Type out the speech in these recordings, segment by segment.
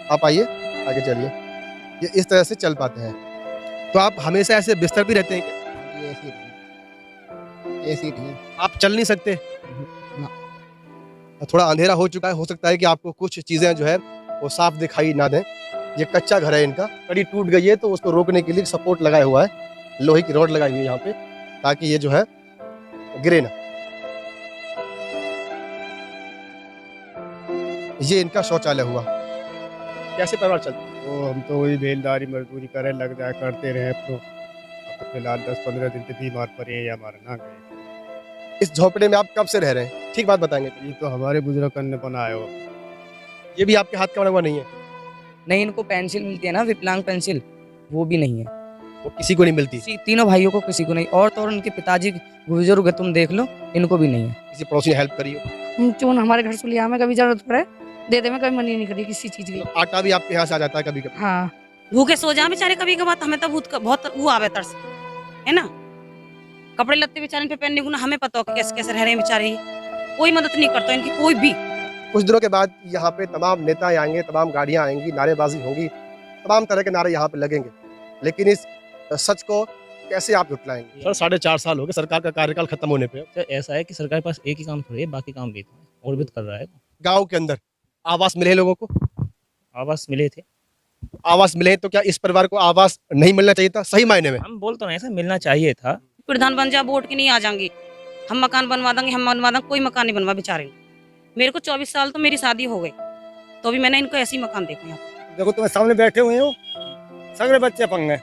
आप आइए, आगे चलिए। ये इस तरह से चल पाते हैं। तो आप हमेशा ऐसे बिस्तर पे रहते हैं क्या? हाँ जी, ऐसी रही, ऐसी रही। आप चल नहीं सकते? ना। थोड़ा अंधेरा हो चुका है, हो सकता है कि आपको कुछ चीज़ें जो है वो साफ दिखाई ना दें। ये कच्चा घर है इनका, कड़ी टूट गई है तो उसको रोकने के लिए सपोर्ट लगाया हुआ है, लोहे की रॉड लगाई हुई है यहाँ पे, ताकि ये जो है गिरे ना। ये इनका शौचालय हुआ। कैसे परिवार चलता है? तो हम तो वही बेलदारी मजदूरी करे लग जाए करते रहे। अब तो फिलहाल 10-15 दिन से बीमार पड़े हैं या हमारे ना गए। इस झोंपड़े में आप कब से रह रहे हैं? ठीक बात बताएंगे। ये तो हमारे बुजुर्ग ने बनाया हो। ये भी आपके हाथ का बना हुआ नहीं है? नहीं, इनको पेंसिल मिलती है ना, विकलांग पेंसिल, वो भी नहीं है। वो किसी को नहीं मिलती? तीनों भाइयों को किसी को नहीं। और तो और उनके पिताजी बुजुर्ग है, तुम देख लो, इनको भी नहीं है। किसी पड़ोसी ने हेल्प करी हो? चून हमारे घर से लिया, हमें कभी जरूरत पड़े दे दे, में कभी मनी नहीं करी किसी चीज की। मतलब आटा भी आपके यहाँ से आ जाता है कभी कभी? हाँ, भूखे सो जा बेचारे कभी कभार, हमें तो बहुत वो आवे तरस, है ना। कपड़े लत्ते बेचारे पे पहनने को ना, हमें पता हो कि कैसे कैसे रह रहे हैं बेचारे। कोई मदद नहीं करता इनकी, कोई भी। कुछ दिनों के बाद यहाँ पे तमाम नेता आएंगे, तमाम गाड़ियाँ आएंगी, नारेबाजी होगी, तमाम तरह के नारे यहाँ पे लगेंगे, लेकिन इस सच को कैसे आप जुटलाएंगे? सर 4.5 साल हो गए सरकार का कार्यकाल खत्म होने पे। तो ऐसा है कि सरकार के पास एक ही काम थोड़ी है, बाकी काम भी तो है, और भी तो कर रहा है। गांव के अंदर आवास मिले लोगों को? आवास मिले थे। आवास मिले तो क्या इस परिवार को आवास नहीं मिलना चाहिए था सही मायने में? हम बोल तो नहीं, ऐसा मिलना चाहिए था। प्रधान बन जा, वोट की नहीं आ जाएंगी, हम मकान बनवा देंगे, हम बनवा देंगे। कोई मकान नहीं बनवा बेचारे। मेरे को 24 साल तो मेरी शादी हो गई, तो भी मैंने इनको ऐसी मकान देखे यहाँ। देखो तुम्हें सामने बैठे हुए हो, सगळे बच्चे पंगे।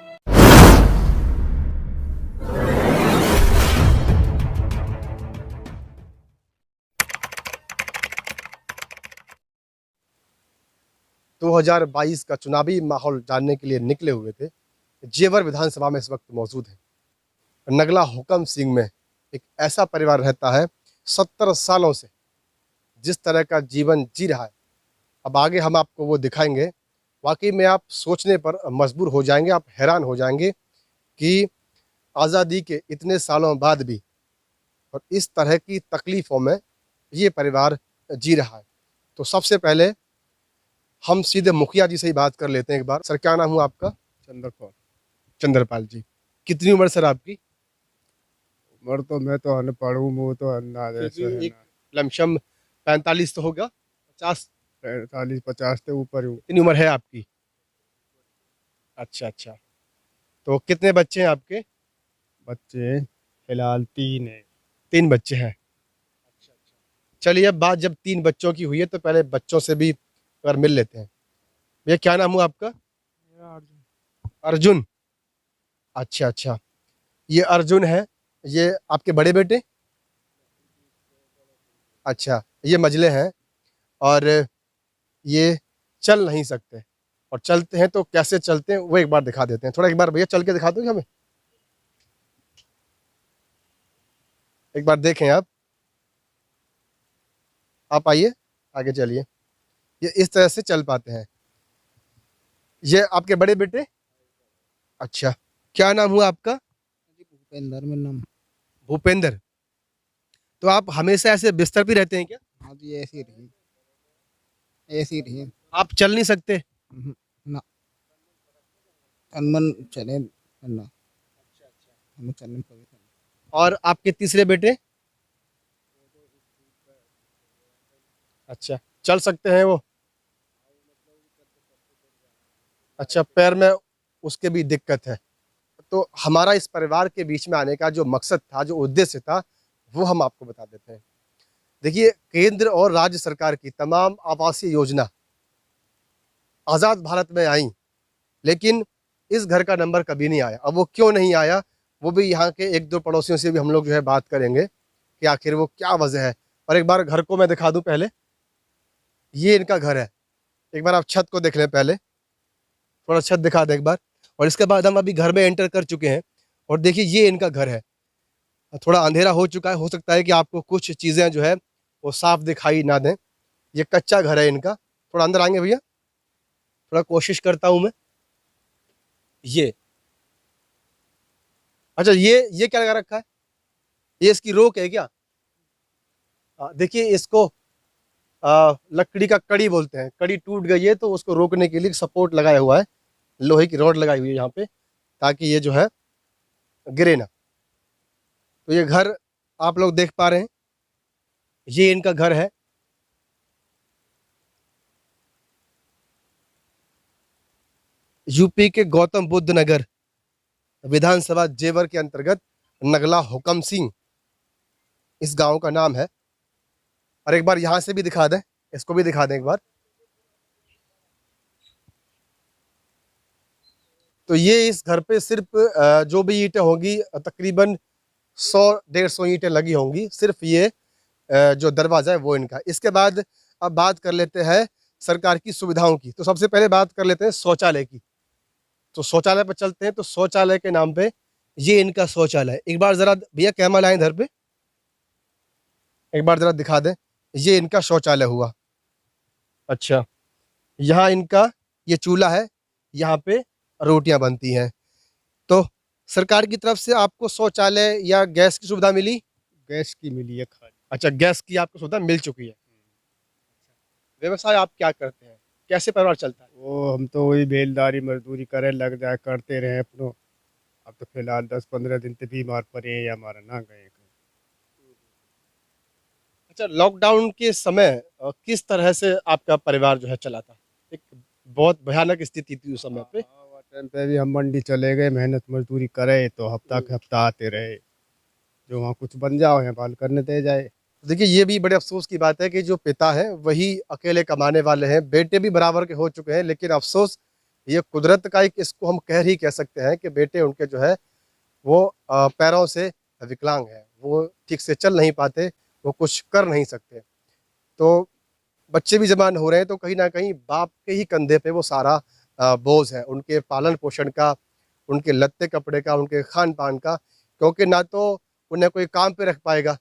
दो 2022 का चुनावी माहौल जानने के लिए निकले हुए थे। जेवर विधानसभा में इस वक्त मौजूद है। नगला हुकम सिंह में एक ऐसा परिवार रहता है 70 सालों से, जिस तरह का जीवन जी रहा है। अब आगे हम आपको वो दिखाएंगे। वाकई में आप सोचने पर मजबूर हो जाएंगे, आप हैरान हो जाएंगे कि आज़ादी के इतने सालों बाद भी और इस तरह की तकलीफ़ों में ये परिवार जी रहा है। तो सबसे पहले हम सीधे मुखिया जी से ही बात कर लेते हैं एक बार। सर क्या नाम हुआ आपका? चंद्रपाल। चंद्रपाल जी। कितनी उम्र सर आपकी? उम्र तो मैं तो अनपढ़ हूँ, वो तो अंदाज ऐसा है एक लमशम 45 तो होगा, 50? 45-50 से ऊपर हूँ। कितनी उम्र है आपकी? अच्छा अच्छा। तो कितने बच्चे हैं आपके? बच्चे फिलहाल 3 है। 3 बच्चे हैं। चलिए अब बात जब 3 बच्चों की हुई है तो पहले बच्चों से भी अगर मिल लेते हैं। भैया क्या नाम हुआ आपका? अर्जुन। अच्छा अच्छा। ये अर्जुन है, ये आपके बड़े बेटे? अच्छा, ये मझले हैं और ये चल नहीं सकते, और चलते हैं तो कैसे चलते हैं वो एक बार दिखा देते हैं। थोड़ा एक बार भैया चल के दिखा दोगे हमें? एक बार देखें आप आइए, आगे चलिए। ये इस तरह से चल पाते हैं। ये आपके बड़े बेटे? अच्छा, क्या नाम हुआ आपका? भूपेंद्र मेरा नाम। भूपेंद्र। तो आप हमेशा ऐसे बिस्तर पे रहते हैं क्या? हाँ जी, ऐसी रही, ऐसी रही। आप चल नहीं सकते? ना, तन मन चले ना, हमें चलने में कभी और आपके तीसरे बेटे? अच्छा, चल सकते हैं वो? अच्छा, पैर में उसके भी दिक्कत है। तो हमारा इस परिवार के बीच में आने का जो मकसद था, जो उद्देश्य था, वो हम आपको बता देते हैं। देखिए, केंद्र और राज्य सरकार की तमाम आवासीय योजना आज़ाद भारत में आई, लेकिन इस घर का नंबर कभी नहीं आया। अब वो क्यों नहीं आया, वो भी यहाँ के 1-2 पड़ोसियों से भी हम लोग जो है बात करेंगे कि आखिर वो क्या वजह है। और एक बार घर को मैं दिखा दूं पहले। ये इनका घर है। एक बार आप छत को देख लें पहले, थोड़ा छत दिखा दें एक बार। और इसके बाद हम अभी घर में एंटर कर चुके हैं और देखिए ये इनका घर है। थोड़ा अंधेरा हो चुका है, हो सकता है कि आपको कुछ चीज़ें जो है वो साफ दिखाई ना दें। ये कच्चा घर है इनका। थोड़ा अंदर आएंगे भैया, थोड़ा कोशिश करता हूँ मैं। ये अच्छा, ये क्या लगा रखा है? ये इसकी रोक है क्या? देखिए इसको लकड़ी का कड़ी बोलते हैं, कड़ी टूट गई है तो उसको रोकने के लिए सपोर्ट लगाया हुआ है, लोहे की रॉड लगाई हुई है यहाँ पे, ताकि ये जो है गिरे ना। तो ये घर आप लोग देख पा रहे हैं, ये इनका घर है। यूपी के गौतम बुद्ध नगर विधानसभा जेवर के अंतर्गत नगला हुकम सिंह इस गांव का नाम है। और एक बार यहां से भी दिखा दें, इसको भी दिखा दें एक बार। तो ये इस घर पे सिर्फ जो भी ईंटें होंगी तकरीबन 100-150 ईंटें लगी होंगी, सिर्फ ये जो दरवाजा है वो इनका। इसके बाद अब बात कर लेते हैं सरकार की सुविधाओं की। तो सबसे पहले बात कर लेते हैं शौचालय की। तो शौचालय पर चलते हैं। तो शौचालय के नाम पे ये इनका शौचालय, एक बार जरा भैया कैमरा लाएं इधर पे, एक बार जरा दिखा दें। ये इनका शौचालय हुआ। अच्छा, यहाँ इनका ये चूल्हा है, यहाँ पे रोटियां बनती हैं। तो सरकार की तरफ से आपको शौचालय या गैस की सुविधा मिली? गैस की मिली है खाली। अच्छा, गैस की आपको सुविधा मिल चुकी है। व्यवसाय आप क्या करते हैं, कैसे परिवार चलता है? वो हम तो वही बेलदारी मजदूरी करे लग जाए करते रहे अपनो। अब तो फिलहाल 10-15 दिन से बीमार पड़े हैं या हमारा ना गए। अच्छा, लॉकडाउन के समय किस तरह से आपका परिवार जो है चला था? एक बहुत भयानक स्थिति थी उस समय पे। टाइम पे भी हम मंडी चले गए, मेहनत मजदूरी करे तो हफ्ता के हफ्ता आते रहे। जो वहाँ कुछ बन जाओ है बाल करने दे जाए। देखिए, ये भी बड़े अफसोस की बात है कि जो पिता हैं वही अकेले कमाने वाले हैं, बेटे भी बराबर के हो चुके हैं, लेकिन अफसोस ये कुदरत का एक, इसको हम कहर ही कह सकते हैं कि बेटे उनके जो है वो पैरों से विकलांग हैं, वो ठीक से चल नहीं पाते, वो कुछ कर नहीं सकते। तो बच्चे भी जवान हो रहे हैं तो कहीं ना कहीं बाप के ही कंधे पे वो सारा बोझ है, उनके पालन पोषण का, उनके लत्ते कपड़े का, उनके खान पान का, क्योंकि ना तो उन्हें कोई काम पे रख पाएगा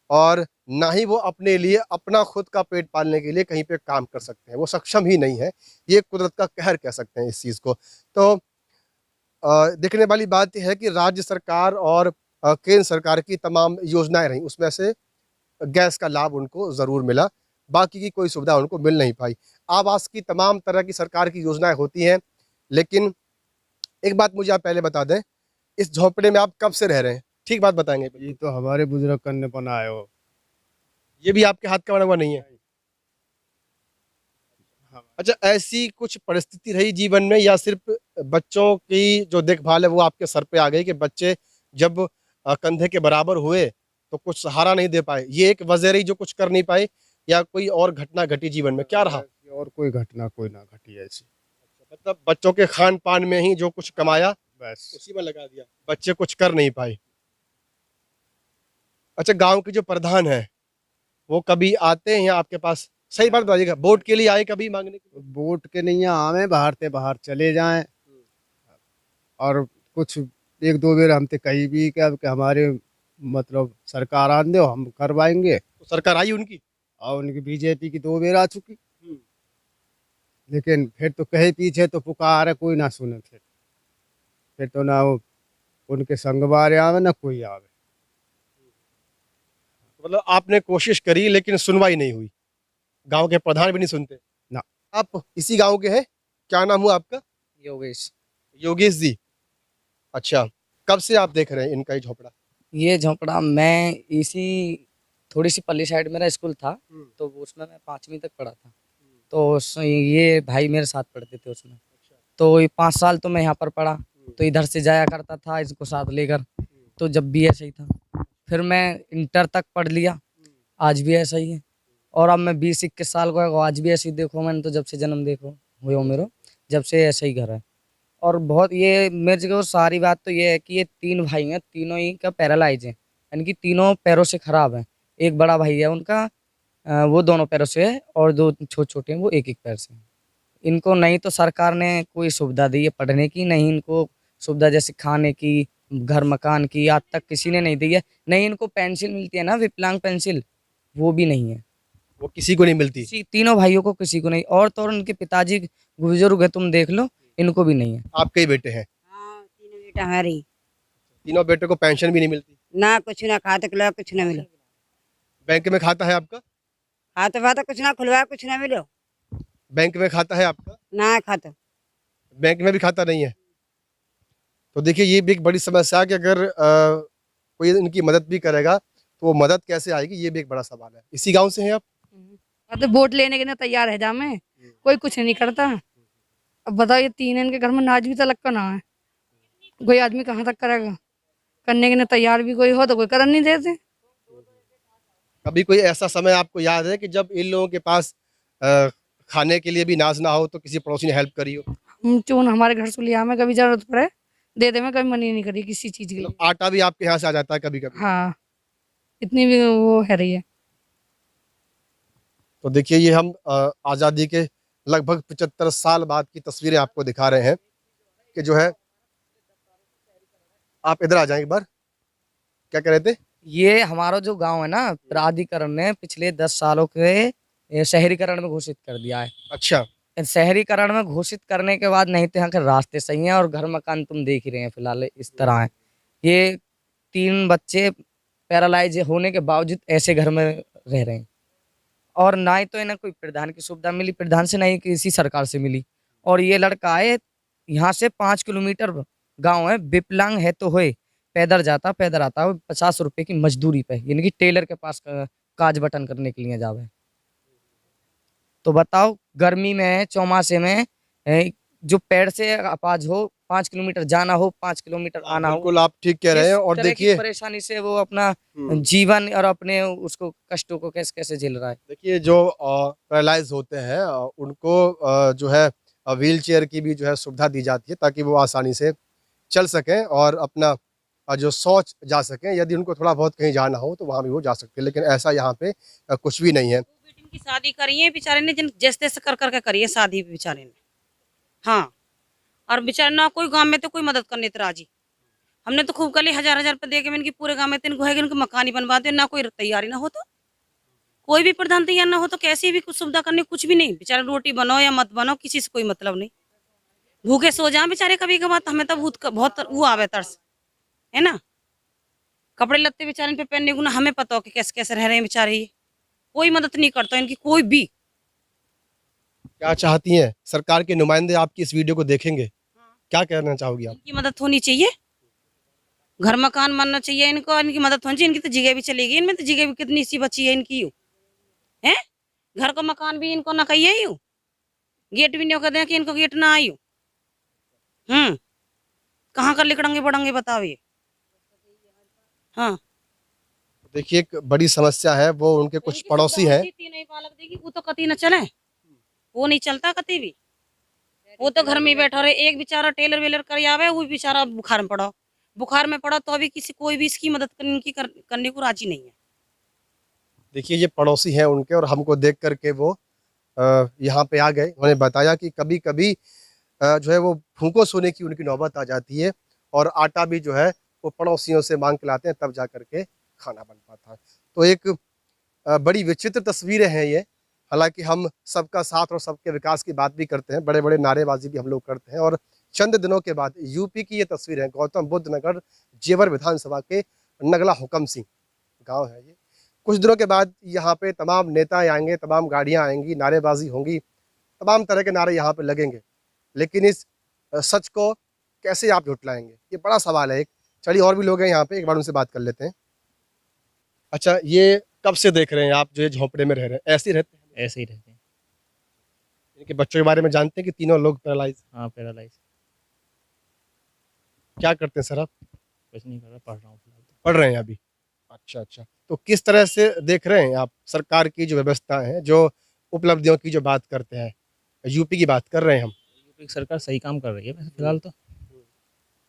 और ना ही वो अपने लिए अपना खुद का पेट पालने के लिए कहीं पे काम कर सकते हैं, वो सक्षम ही नहीं है। ये कुदरत का कहर कह सकते हैं इस चीज़ को। तो देखने वाली बात यह है कि राज्य सरकार और केंद्र सरकार की तमाम योजनाएं रहीं, उसमें से गैस का लाभ उनको ज़रूर मिला, बाकी की कोई सुविधा उनको मिल नहीं पाई। आवास की तमाम तरह की सरकार की योजनाएं होती हैं, लेकिन एक बात मुझे आप पहले बता दें, इस झोंपड़े में आप कब से रह रहे हैं? ठीक बात बताएंगे। ये तो हमारे बुजुर्ग करने बनाए हो। ये भी आपके हाथ का बना हुआ नहीं है? अच्छा, ऐसी कुछ परिस्थिति रही जीवन में या सिर्फ बच्चों की जो देखभाल है वो आपके सर पे आ गई कि बच्चे जब कंधे के बराबर हुए तो कुछ सहारा नहीं दे पाए, ये एक वजह रही जो कुछ कर नहीं पाए, या कोई और घटना घटी जीवन में, क्या रहा? और कोई घटना कोई ना घटी ऐसी। मतलब बच्चों के खान पान में ही जो कुछ कमाया बस उसी में लगा दिया, बच्चे कुछ कर नहीं पाए। अच्छा, गांव के जो प्रधान हैं वो कभी आते हैं यहाँ आपके पास? सही बात बताइएगा, वोट के लिए आए कभी मांगने के लिए? वोट के नहीं आवे, बाहर से बाहर चले जाएं। और कुछ 1-2 बार हमसे कही भी कि अब कि हमारे मतलब सरकार आन दो हम करवाएंगे। तो सरकार आई उनकी? और उनकी बीजेपी की 2 बार आ चुकी, लेकिन फिर तो कहे पीछे तो पुकार है, कोई ना सुने। फिर तो ना वो उनके संगवार आवे ना कोई आवे। मतलब आपने कोशिश करी लेकिन सुनवाई नहीं हुई, गांव के प्रधान भी नहीं सुनते ना। आप इसी गांव के हैं? क्या नाम हुआ आपका? योगेश। योगेश जी। अच्छा, कब से आप देख रहे हैं इनका ये झोपड़ा? ये झोंपड़ा मैं इसी थोड़ी सी पल्ली साइड मेरा स्कूल था, तो उसमें मैं 5वीं तक पढ़ा था। तो ये भाई मेरे साथ पढ़ते थे उसमें। तो ये 5 साल तो मैं यहाँ पर पढ़ा, तो इधर से जाया करता था इसको साथ लेकर। तो जब भी ऐसा ही था, फिर मैं इंटर तक पढ़ लिया, आज भी ऐसा ही है। और अब मैं 20-21 साल का है, आज भी ऐसे ही देखो, मैंने तो जब से जन्म देखो हुए मेरा, जब से ऐसा ही घर है। और बहुत ये मेरे जगह सारी बात तो ये है कि ये 3 भाई हैं, तीनों ही का पैरालाइज है, यानी कि तीनों पैरों से खराब है। एक बड़ा भाई है उनका, वो दोनों पैरों से है, और 2 छोटे हैं वो एक पैर से हैं। इनको नहीं तो सरकार ने कोई सुविधा दी है पढ़ने की, नहीं इनको सुविधा जैसे खाने की, घर मकान की आज तक किसी ने नहीं दी है। नहीं इनको पेंसिल मिलती है ना, विकलांग पेंसिल, वो भी नहीं है, वो किसी को नहीं मिलती? तीनों भाइयों को किसी को नहीं। और तो और उनके पिताजी बुजुर्ग है, तुम देख लो, इनको भी नहीं है। आपके ही बेटे हैं? हाँ, तीनों बेटा हमारे ही। तीनों बेटे को पेंशन भी नहीं मिलती? ना कुछ ना खाते कुछ ना मिला। बैंक में खाता है आपका? हाथ वाथ कुछ ना खुलवाया, कुछ ना मिलो बैंक में खाता है आपका? ना खाता। बैंक में भी खाता नहीं है। तो देखिए ये भी एक बड़ी समस्या है कि अगर कोई इनकी मदद भी करेगा तो वो मदद कैसे आएगी, ये भी एक बड़ा सवाल है। इसी गांव से हैं आप? अब तो वोट लेने के लिए तैयार है जामे, कोई कुछ नहीं करता। अब बताओ ये 3 इनके घर में नाच भी तलक का ना है, कोई आदमी कहाँ तक करेगा? करने के लिए तैयार भी कोई हो तो कोई कर नहीं देते। कभी कोई ऐसा समय आपको याद है कि जब इन लोगों के पास खाने के लिए भी नाज ना हो तो किसी पड़ोसी ने हेल्प करी हो? हम चून हमारे घर से लिया में कभी जरूरत पड़े दे दे, में कभी मनी नहीं करी किसी चीज के लिए। मतलब आटा भी आपके यहाँ से आ जाता है कभी कभी? हाँ, इतनी भी वो है रही है। तो देखिए ये हम आज़ादी के लगभग 75 साल बाद की तस्वीरें आपको दिखा रहे हैं कि जो है, आप इधर आ जाएं एक बार। क्या कह रहे थे? ये हमारा जो गांव है ना, प्राधिकरण ने पिछले 10 सालों के शहरीकरण में घोषित कर दिया है। अच्छा। शहरीकरण में घोषित करने के बाद नहीं तो यहाँ के रास्ते सही हैं और घर मकान तुम देख ही रहे हैं फिलहाल इस तरह है। ये 3 बच्चे पैरालाइज होने के बावजूद ऐसे घर में रह रहे हैं और ना ही तो इन्हें कोई प्रधान की सुविधा मिली, प्रधान से नहीं किसी सरकार से मिली। और ये लड़का है यहाँ से 5 किलोमीटर गांव है, विकलांग है तो होए, पैदल जाता पैदल आता है 50 रुपए की मजदूरी पे, यानी कि टेलर के पास काज बटन करने के लिए जावे। तो बताओ गर्मी में चौमासे में जो पेड़ से अपाज हो, 5 किलोमीटर जाना हो, 5 किलोमीटर आना हो, बिल्कुल आप ठीक कह रहे हैं। किस और तरह की देखिए परेशानी से वो अपना जीवन और अपने उसको कष्टों को कैसे कैसे झेल रहा है। देखिए जो पैरालाइज होते हैं उनको जो है व्हील चेयर की भी जो है सुविधा दी जाती है ताकि वो आसानी से चल सकें और अपना जो शौच जा सकें। यदि उनको थोड़ा बहुत कहीं जाना हो तो वहाँ भी वो जा सकते हैं, लेकिन ऐसा यहाँ पे कुछ भी नहीं है। बेटी की शादी करी है बेचारे ने, जिन जैसे तैसे कर करके करी है शादी बेचारे ने। हाँ, और बेचारे ना कोई गांव में तो कोई मदद करने तो राजी। हमने तो खूब कली 1000-1000 रुपए दे के इनकी पूरे गांव में 3 गोहेगे इनके मकान ही बनवाते, ना कोई तैयारी ना हो तो कोई भी प्रधान तैयार ना हो तो कैसे भी कुछ सुविधा करने, कुछ भी नहीं। बेचारे रोटी बनाओ या मत बनाओ, किसी से कोई मतलब नहीं, भूखे सो जाए बेचारे कभी कभार। तो हमें तो बहुत वो आवे तरस, है ना। कपड़े लत्ते बेचारे पे पहनने को ना हमें पता हो कि कैसे कैसे रह रहे हैं बेचारे, ये कोई मदद नहीं करता इनकी कोई भी। क्या चाहती हैं? सरकार के नुमाइंदे आपकी इस वीडियो को देखेंगे, क्या कहना चाहोगी आप? इनकी मदद होनी चाहिए, घर मकान बनना चाहिए इनको, इनकी मदद होनी चाहिए। इनकी तो जगह भी चलेगी, इनमें तो जगह भी कितनी सी बची है इनकी, है घर का मकान भी इनको ना कहिए, यू गेट भी नहीं कहते कि इनको गेट ना आयु। कहाँ कर लिखड़ेंगे पड़ेंगे बताओ ये। हाँ, देखिए एक बड़ी समस्या है, वो उनके कुछ पड़ोसी हैं। तीनों ही पालक देगी, वो तो कती न चले, वो नहीं चलता कती भी। वो तो घर में ही बैठा रहे, एक बेचारा टेलर वेलर कर आवे, वो बेचारा बुखार में पड़ा, बुखार में पड़ा तो अभी किसी कोई भी इसकी मदद करने को राजी नहीं है। देखिए ये पड़ोसी हैं उनके, और हमको देख करके वो यहाँ पे आ गए। उन्होंने बताया कि कभी कभी जो है वो भूखों सोने की उनकी नौबत आ जाती है और आटा भी जो है वो पड़ोसियों से मांग के लाते हैं, तब जा करके खाना बन पाता है। तो एक बड़ी विचित्र तस्वीरें हैं ये। हालांकि हम सबका साथ और सबके विकास की बात भी करते हैं, बड़े बड़े नारेबाजी भी हम लोग करते हैं। और चंद दिनों के बाद यूपी की ये तस्वीर है, गौतम बुद्ध नगर जेवर विधानसभा के नगला हुकम सिंह गांव है ये। कुछ दिनों के बाद यहाँ पे तमाम नेता आएंगे, तमाम गाड़ियाँ आएंगी, नारेबाजी होंगी, तमाम तरह के नारे यहाँ पे लगेंगे, लेकिन इस सच को कैसे आप झुटलाएंगे, ये बड़ा सवाल है एक। चलिए और भी लोग हैं यहाँ पे, एक बार उनसे बात कर लेते हैं। अच्छा, ये कब से देख रहे हैं आप जो ये झोंपड़े में रह रहे हैं? ऐसे ही रहते हैं? ऐसे ही रहते हैं। इनके बच्चों के बारे में जानते हैं कि तीनों लोग पैरालाइज? हाँ, पैरालाइज। क्या करते हैं सर आप? कुछ नहीं कर रहा, पढ़ रहा हूँ फिलहाल तो। पढ़ रहे हैं अभी? अच्छा अच्छा। तो किस तरह से देख रहे हैं आप सरकार की जो व्यवस्था है, जो उपलब्धियों की जो बात करते हैं, यूपी की बात कर रहे हैं हम? यूपी की सरकार सही काम कर रही है वैसे फिलहाल तो।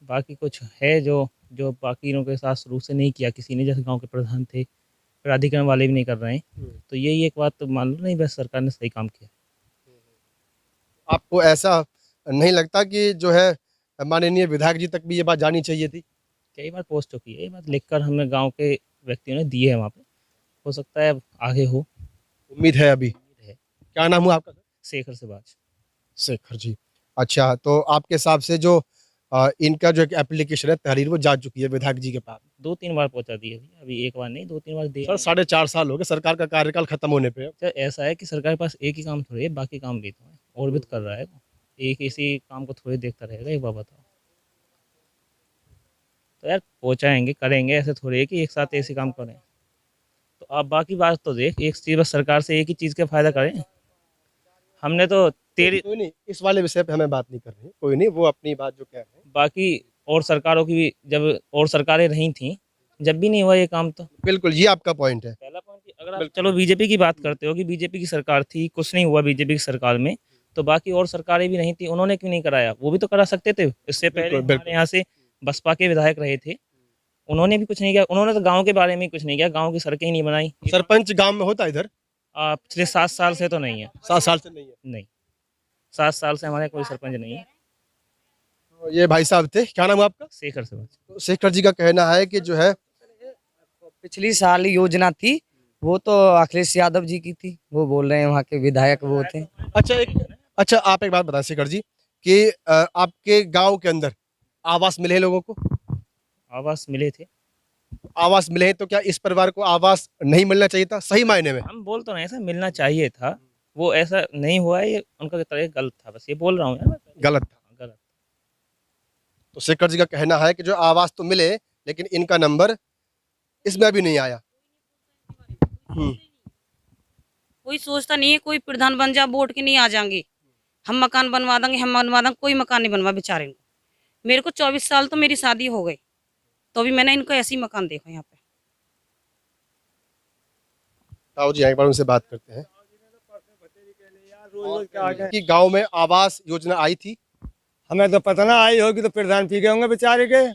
बाकी कुछ है जो जो बाकी लोगों के साथ शुरू से नहीं किया किसी ने, जैसे गांव के प्रधान थे, प्राधिकरण वाले भी नहीं कर रहे हैं। तो यही एक बात तो मान लो, नहीं बस सरकार ने सही काम किया। आपको ऐसा नहीं लगता कि जो है माननीय विधायक जी तक भी ये बात जानी चाहिए थी? कई बार पहुँच चुकी है, ये बात लिखकर हमें गाँव के व्यक्तियों ने दिए है वहाँ पे, हो सकता है अब आगे हो। उम्मीद है अभी? है। क्या नाम हुआ आपका? शेखर से बात। शेखर जी। अच्छा, तो आपके हिसाब से जो इनका जो एक एप्लीकेशन है तहरीर वो जा चुकी है विधायक जी के पास। 2-3 बार पहुंचा दिए भैया, अभी एक बार नहीं 2-3 बार दिए। सर 4.5 साल हो गए सरकार का कार्यकाल खत्म होने पे। सर ऐसा है कि सरकार के पास एक ही काम थोड़ी है, बाकी काम भी तो है और भी तो कर रहा है वो। एक इसी काम को थोड़ी देखता रहेगा, एक बार बताओ। तो यार पहुँचाएंगे करेंगे, ऐसे थोड़ी है कि एक साथ ऐसे काम करें। तो आप बाकी बात तो देख, एक चीज़ बस सरकार से एक ही चीज़ का फ़ायदा करें। हमने तो तेरी कोई नहीं, इस वाले विषय पे हमें बात नहीं करनी, कोई नहीं, वो अपनी बात जो कह रहे हैं। बाकी और सरकारों की भी जब और सरकारें रही थी जब भी नहीं हुआ ये काम। तो बिल्कुल ये आपका पॉइंट है। पहला पॉइंट कि अगर आप चलो बीजेपी की बात करते हो कि बीजेपी की सरकार थी, कुछ नहीं हुआ बीजेपी की सरकार में, तो बाकी और सरकारें भी नहीं थी, उन्होंने क्यों नहीं कराया? वो भी तो करा सकते थे। इससे पहले बिल्कुल, हमारे यहाँ से बसपा के विधायक रहे थे, उन्होंने भी कुछ नहीं किया। उन्होंने तो गाँव के बारे में कुछ नहीं किया, गाँव की सड़कें ही नहीं बनाई। सरपंच गांव में होता है इधर? पिछले 7 साल से तो नहीं है। 7 साल से नहीं है। नहीं, 7 साल से हमारे कोई सरपंच नहीं है। तो ये भाई साहब थे, क्या नाम है आपका? शेखर से बस। तो शेखर जी का कहना है कि जो है पिछली साल योजना थी वो तो अखिलेश यादव जी की थी, वो बोल रहे हैं वहाँ के विधायक वो थे। अच्छा आप एक बात बताएं शेखर जी कि आपके गांव के अंदर आवास मिले हैं लोगों को? आवास मिले थे। आवास मिले हैं तो क्या इस परिवार को आवास नहीं मिलना चाहिए था सही मायने में? हम बोल तो नहीं, ऐसा मिलना चाहिए था, वो ऐसा नहीं हुआ है, ये उनका तरह गलत था, बस ये बोल रहा हूँ यार। गलत था। गलत। तो शेखर जी का कहना है कि जो आवास तो मिले लेकिन इनका नंबर इसमें अभी नहीं आया। कोई सोचता नहीं है कोई प्रधान बन जा वोट के नहीं आ जाएंगे, हम मकान बनवा देंगे, हम बनवा देंगे। कोई मकान नहीं बनवा बेचारे को। मेरे को 24 साल तो मेरी शादी हो गई, तो भी मैंने इनको ऐसी मकान देखा यहाँ पे। ताऊ जी एक बार उनसे बात करते हैं कि गांव में आवास योजना आई थी। हमें तो पता ना आई होगी तो प्रधान पी गए होंगे बेचारे के।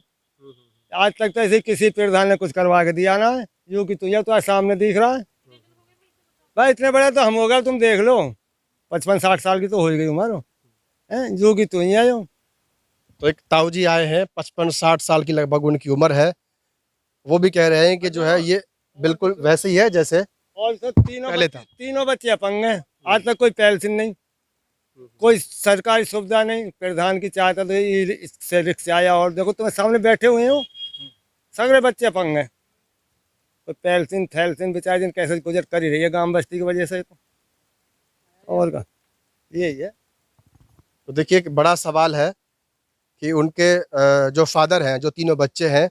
आज तक तो ऐसे किसी प्रधान ने कुछ करवा के दिया ना है, जो कि तुझे तो आज सामने दिख रहा है। भाई इतने बड़े तो हम हो गए, तुम देख लो 55-60 साल की तो हो गई उम्र है, जो कि तुम ही आए हो। तो एक ताऊ जी आए हैं 55-60 साल की लगभग उनकी उम्र है, वो भी कह रहे हैं कि जो है ये बिल्कुल वैसे ही है जैसे और तो पहले था। तीनों बच्चे अपंग हैं, आज तक कोई पेंशन नहीं, कोई सरकारी सुविधा नहीं। प्रधान की चाहता तो इससे रिक्शा आया, और देखो तुम्हें सामने बैठे हुए हो सगळे बच्चे अपंग हैं। कोई पेंशन थैलसिन बेचारे दिन कैसे गुजर कर ही रही है गांव बस्ती की वजह से। तो और का यही है। तो देखिए एक बड़ा सवाल है कि उनके जो फादर हैं, जो तीनों बच्चे हैं,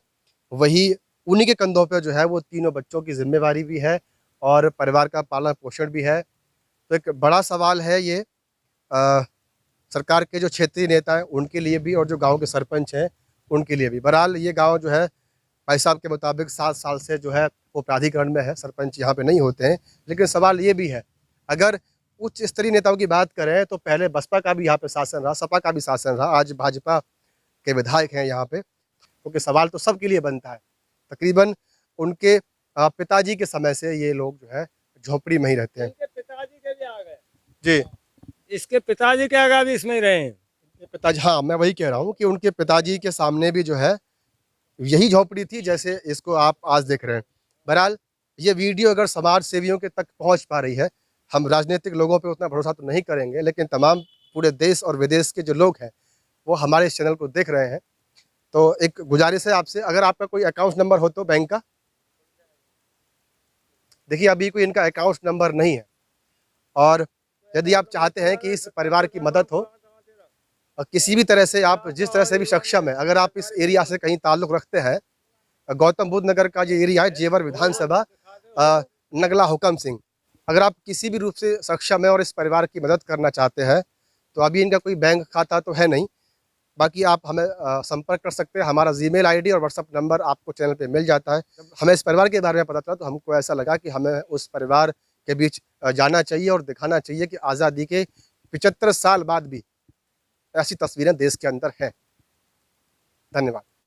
वही उन्हीं के कंधों पे जो है वो तीनों बच्चों की जिम्मेवारी भी है और परिवार का पालन पोषण भी है। तो एक बड़ा सवाल है ये सरकार के जो क्षेत्रीय नेता हैं उनके लिए भी और जो गांव के सरपंच हैं उनके लिए भी। बहरहाल ये गांव जो है भाई साहब के मुताबिक 7 साल से जो है वो प्राधिकरण में है, सरपंच यहाँ पे नहीं होते हैं। लेकिन सवाल ये भी है, अगर उच्च स्तरीय नेताओं की बात करें तो पहले बसपा का भी यहाँ पे शासन रहा, सपा का भी शासन रहा, आज भाजपा के विधायक हैं यहाँ पे। क्योंकि सवाल तो सबके लिए बनता है। तकरीबन उनके पिताजी के समय से ये लोग जो है झोपड़ी में ही रहते हैं। पिताजी के भी आ गए जी, इसके पिताजी के आगे भी इसमें ही रहे हैं। पिताजी, हाँ मैं वही कह रहा हूँ कि उनके पिताजी के सामने भी जो है यही झोपड़ी थी जैसे इसको आप आज देख रहे हैं। बहरहाल ये वीडियो अगर समाज सेवियों के तक पहुँच पा रही है, हम राजनीतिक लोगों पे उतना भरोसा तो नहीं करेंगे, लेकिन तमाम पूरे देश और विदेश के जो लोग हैं वो हमारे इस चैनल को देख रहे हैं। तो एक गुजारिश है आपसे, अगर आपका कोई अकाउंट नंबर हो तो बैंक का, देखिए अभी कोई इनका अकाउंट नंबर नहीं है, और यदि आप चाहते हैं कि इस परिवार की मदद हो और किसी भी तरह से आप जिस तरह से भी सक्षम है, अगर आप इस एरिया से कहीं ताल्लुक़ रखते हैं, गौतम बुद्ध नगर का जो एरिया है जेवर विधानसभा नगला हुकम सिंह, अगर आप किसी भी रूप से सक्षम है और इस परिवार की मदद करना चाहते हैं तो अभी इनका कोई बैंक खाता तो है नहीं, बाकी आप हमें संपर्क कर सकते हैं। हमारा जीमेल आईडी और व्हाट्सअप नंबर आपको चैनल पे मिल जाता है। हमें इस परिवार के बारे में पता चला तो हमको ऐसा लगा कि हमें उस परिवार के बीच जाना चाहिए और दिखाना चाहिए कि आज़ादी के 75 साल बाद भी ऐसी तस्वीरें देश के अंदर हैं। धन्यवाद।